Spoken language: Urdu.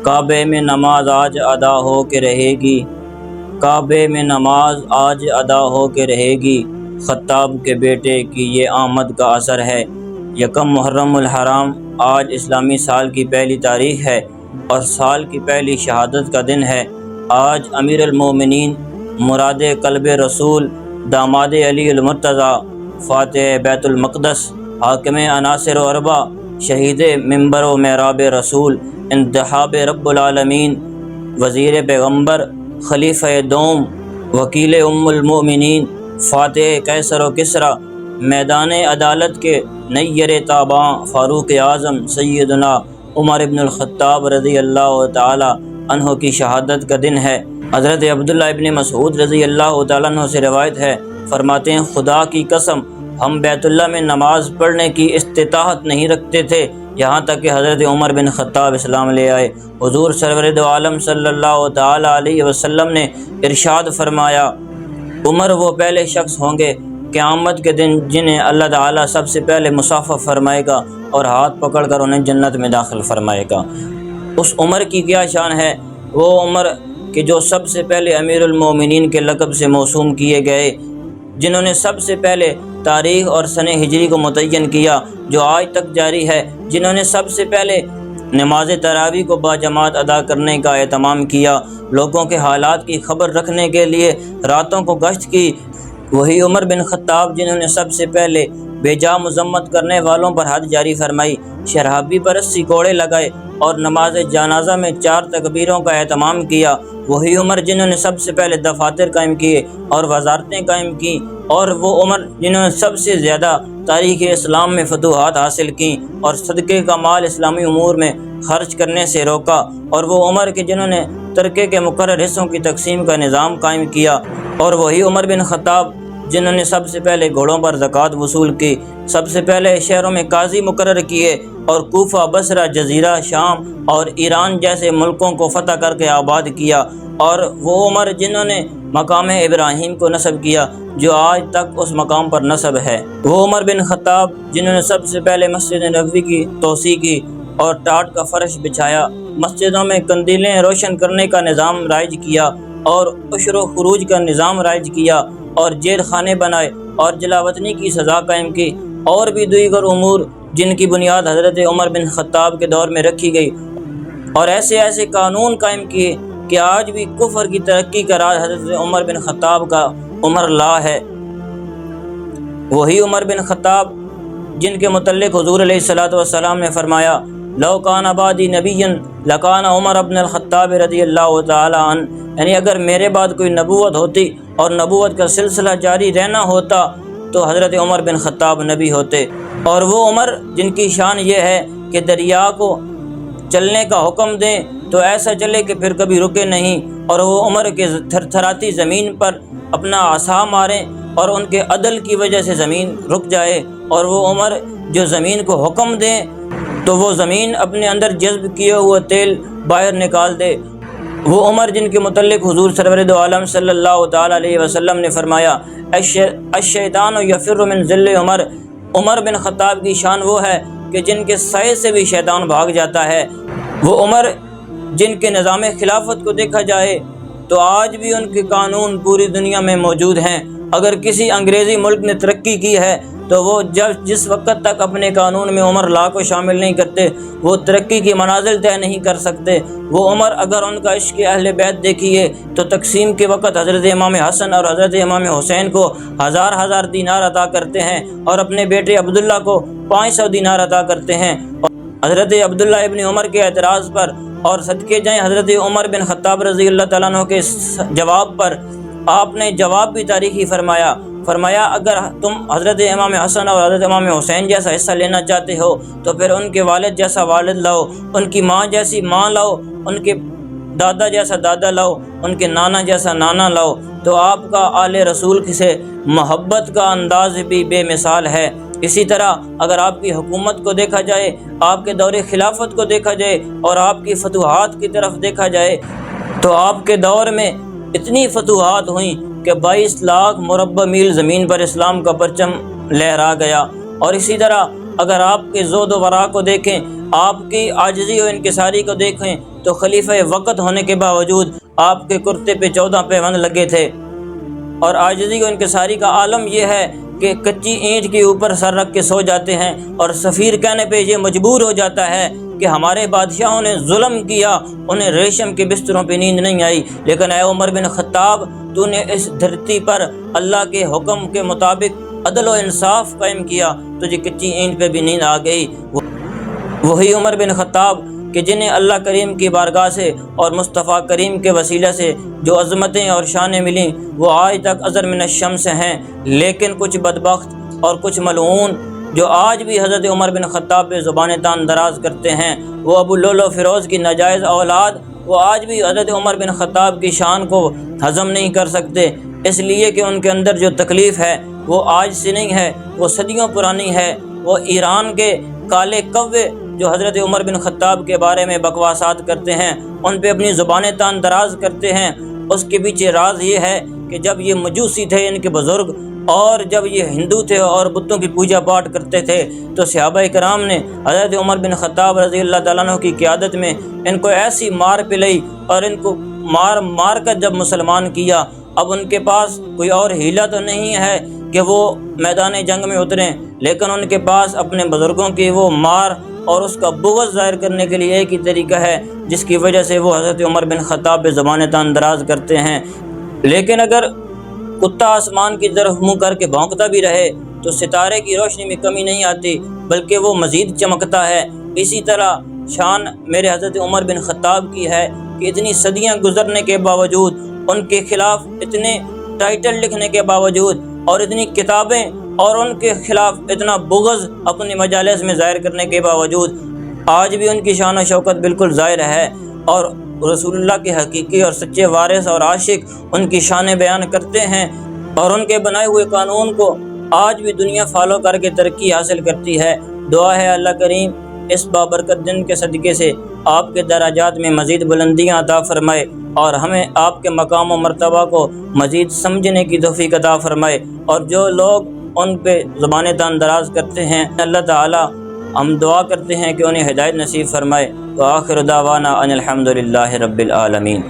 کعبے میں نماز آج ادا ہو کے رہے گی، کعبے میں نماز آج ادا ہو کے رہے گی، خطاب کے بیٹے کی یہ آمد کا اثر ہے۔ یکم محرم الحرام آج اسلامی سال کی پہلی تاریخ ہے اور سال کی پہلی شہادت کا دن ہے۔ آج امیر المومنین، مراد قلب رسول، داماد علی المرتضیٰ، فاتح بیت المقدس، حاکم عناصر و اربع، شہید منبر و محراب رسول، انتخاب رب العالمین، وزیر پیغمبر، خلیفہ دوم، وکیل ام المؤمنین، فاتح قیصر و کسریٰ، میدان عدالت کے نیر تاباں، فاروق اعظم سیدنا عمر بن الخطاب رضی اللہ تعالی عنہ کی شہادت کا دن ہے۔ حضرت عبداللہ ابن مسعود رضی اللہ تعالیٰ عنہ سے روایت ہے، فرماتے ہیں خدا کی قسم ہم بیت اللہ میں نماز پڑھنے کی استطاعت نہیں رکھتے تھے یہاں تک کہ حضرت عمر بن خطاب اسلام لے آئے۔ حضور سرور دو عالم صلی اللہ تعالی علیہ وسلم نے ارشاد فرمایا، عمر وہ پہلے شخص ہوں گے قیامت کے دن جنہیں اللہ تعالیٰ سب سے پہلے مصافحہ فرمائے گا اور ہاتھ پکڑ کر انہیں جنت میں داخل فرمائے گا۔ اس عمر کی کیا شان ہے، وہ عمر کہ جو سب سے پہلے امیر المومنین کے لقب سے موسوم کیے گئے، جنہوں نے سب سے پہلے تاریخ اور سن ہجری کو متعین کیا جو آج تک جاری ہے، جنہوں نے سب سے پہلے نماز تراویح کو باجماعت ادا کرنے کا اہتمام کیا، لوگوں کے حالات کی خبر رکھنے کے لیے راتوں کو گشت کی، وہی عمر بن خطاب جنہوں نے سب سے پہلے بے جا مذمت کرنے والوں پر حد جاری فرمائی، شرابی پر 80 کوڑے لگائے اور نماز جنازہ میں 4 تکبیروں کا اہتمام کیا، وہی عمر جنہوں نے سب سے پہلے دفاتر قائم کیے اور وزارتیں قائم کیں، اور وہ عمر جنہوں نے سب سے زیادہ تاریخ اسلام میں فتوحات حاصل کیں اور صدقے کا مال اسلامی امور میں خرچ کرنے سے روکا، اور وہ عمر کے جنہوں نے ترکے کے مقرر حصوں کی تقسیم کا نظام قائم کیا، اور وہی عمر بن خطاب جنہوں نے سب سے پہلے گھوڑوں پر زکوٰۃ وصول کی، سب سے پہلے شہروں میں قاضی مقرر کیے اور کوفہ، بصرہ، جزیرہ، شام اور ایران جیسے ملکوں کو فتح کر کے آباد کیا، اور وہ عمر جنہوں نے مقام ابراہیم کو نصب کیا جو آج تک اس مقام پر نصب ہے، وہ عمر بن خطاب جنہوں نے سب سے پہلے مسجد نبوی کی توسیع کی اور ٹاٹ کا فرش بچھایا، مسجدوں میں قندیلیں روشن کرنے کا نظام رائج کیا اور عشر و خروج کا نظام رائج کیا اور جیل خانے بنائے اور جلاوطنی کی سزا قائم کی، اور بھی دیگر امور جن کی بنیاد حضرت عمر بن خطاب کے دور میں رکھی گئی، اور ایسے ایسے قانون قائم کیے کہ آج بھی کفر کی ترقی کا راز حضرت عمر بن خطاب کا عمر لا ہے۔ وہی عمر بن خطاب جن کے متعلق حضور علیہ الصلوۃ والسلام نے فرمایا، لو کان بعدی نبی لکان عمر بن الخطاب رضی اللہ تعالی عنہ، یعنی اگر میرے بعد کوئی نبوت ہوتی اور نبوت کا سلسلہ جاری رہنا ہوتا تو حضرت عمر بن خطاب نبی ہوتے، اور وہ عمر جن کی شان یہ ہے کہ دریا کو چلنے کا حکم دیں تو ایسا چلے کہ پھر کبھی رکے نہیں، اور وہ عمر کے تھر تھراتی زمین پر اپنا عصا ماریں اور ان کے عدل کی وجہ سے زمین رک جائے، اور وہ عمر جو زمین کو حکم دیں تو وہ زمین اپنے اندر جذب کیے ہوئے تیل باہر نکال دے، وہ عمر جن کے متعلق حضور سرور دو عالم صلی اللہ تعالی علیہ وسلم نے فرمایا، الشیطان یفر من ظل عمر، عمر بن خطاب کی شان وہ ہے کہ جن کے سائے سے بھی شیطان بھاگ جاتا ہے، وہ عمر جن کے نظام خلافت کو دیکھا جائے تو آج بھی ان کے قانون پوری دنیا میں موجود ہیں۔ اگر کسی انگریزی ملک نے ترقی کی ہے تو وہ جس وقت تک اپنے قانون میں عمر لا کو شامل نہیں کرتے وہ ترقی کی منازل طے نہیں کر سکتے۔ وہ عمر اگر ان کا عشق اہل بیت دیکھیے تو تقسیم کے وقت حضرت امام حسن اور حضرت امام حسین کو 1000 دینار عطا کرتے ہیں اور اپنے بیٹے عبداللہ کو 500 دینار عطا کرتے ہیں۔ حضرت عبداللہ ابن عمر کے اعتراض پر اور صدقے جائیں حضرت عمر بن خطاب رضی اللہ تعالیٰ عنہ کے جواب پر آپ نے جواب بھی تاریخی فرمایا اگر تم حضرت امام حسن اور حضرت امام حسین جیسا حصہ لینا چاہتے ہو تو پھر ان کے والد جیسا والد لاؤ، ان کی ماں جیسی ماں لاؤ، ان کے دادا جیسا دادا لاؤ، ان کے نانا جیسا نانا لاؤ، تو آپ کا آل رسول سے محبت کا انداز بھی بے مثال ہے۔ اسی طرح اگر آپ کی حکومت کو دیکھا جائے، آپ کے دور خلافت کو دیکھا جائے اور آپ کی فتوحات کی طرف دیکھا جائے تو آپ کے دور میں اتنی فتوحات ہوئیں کہ 22 لاکھ مربع میل زمین پر اسلام کا پرچم لہرا گیا، اور اسی طرح اگر آپ کے زود و ورا کو دیکھیں، آپ کی عاجزی و انکساری کو دیکھیں تو خلیفہ وقت ہونے کے باوجود آپ کے کرتے پہ 14 پیوند لگے تھے۔ اور عاجزی و انکساری کا عالم یہ ہے کہ کچی اینٹ کے اوپر سر رکھ کے سو جاتے ہیں، اور سفیر کہنے پہ یہ مجبور ہو جاتا ہے کہ ہمارے بادشاہوں نے ظلم کیا، انہیں ریشم کے بستروں پہ نیند نہیں آئی، لیکن اے عمر بن خطاب، تو نے اس دھرتی پر اللہ کے حکم کے مطابق عدل و انصاف قائم کیا، تجھے کچی اینٹ پہ بھی نیند آ گئی۔ وہی عمر بن خطاب کہ جنہیں اللہ کریم کی بارگاہ سے اور مصطفیٰ کریم کے وسیلہ سے جو عظمتیں اور شانیں ملیں وہ آج تک اظہر من الشمس ہیں، لیکن کچھ بدبخت اور کچھ ملعون جو آج بھی حضرت عمر بن خطاب پہ زبان تان دراز کرتے ہیں، وہ ابو لولو فیروز کی ناجائز اولاد، وہ آج بھی حضرت عمر بن خطاب کی شان کو ہضم نہیں کر سکتے، اس لیے کہ ان کے اندر جو تکلیف ہے وہ آج سے نہیں ہے، وہ صدیوں پرانی ہے۔ وہ ایران کے کالے کوے جو حضرت عمر بن خطاب کے بارے میں بکواسات کرتے ہیں، ان پہ اپنی زبانیں تان دراز کرتے ہیں، اس کے پیچھے راز یہ ہے کہ جب یہ مجوسی تھے ان کے بزرگ، اور جب یہ ہندو تھے اور بتوں کی پوجا پاٹ کرتے تھے، تو صحابہ کرام نے حضرت عمر بن خطاب رضی اللہ تعالیٰ عنہ کی قیادت میں ان کو ایسی مار پلائی اور ان کو مار کر جب مسلمان کیا، اب ان کے پاس کوئی اور ہیلہ تو نہیں ہے کہ وہ میدان جنگ میں اتریں، لیکن ان کے پاس اپنے بزرگوں کی وہ مار اور اس کا بغض ظاہر کرنے کے لیے ایک ہی طریقہ ہے، جس کی وجہ سے وہ حضرت عمر بن خطاب پہ زبان تان دراز کرتے ہیں۔ لیکن اگر کتا آسمان کی طرف منہ کر کے بھونکتا بھی رہے تو ستارے کی روشنی میں کمی نہیں آتی، بلکہ وہ مزید چمکتا ہے۔ اسی طرح شان میرے حضرت عمر بن خطاب کی ہے کہ اتنی صدیاں گزرنے کے باوجود، ان کے خلاف اتنے ٹائٹل لکھنے کے باوجود اور اتنی کتابیں اور ان کے خلاف اتنا بغض اپنی مجالس میں ظاہر کرنے کے باوجود، آج بھی ان کی شان و شوکت بالکل ظاہر ہے، اور رسول اللہ کے حقیقی اور سچے وارث اور عاشق ان کی شانیں بیان کرتے ہیں، اور ان کے بنائے ہوئے قانون کو آج بھی دنیا فالو کر کے ترقی حاصل کرتی ہے۔ دعا ہے اللہ کریم اس بابرکت دن کے صدقے سے آپ کے درجات میں مزید بلندیاں عطا فرمائے، اور ہمیں آپ کے مقام و مرتبہ کو مزید سمجھنے کی توفیق عطا فرمائے، اور جو لوگ ان پہ زبان تان دراز کرتے ہیں اللہ تعالی ہم دعا کرتے ہیں کہ انہیں ہدایت نصیب فرمائے۔ وآخر دعوانا ان الحمد للہ رب العالمین۔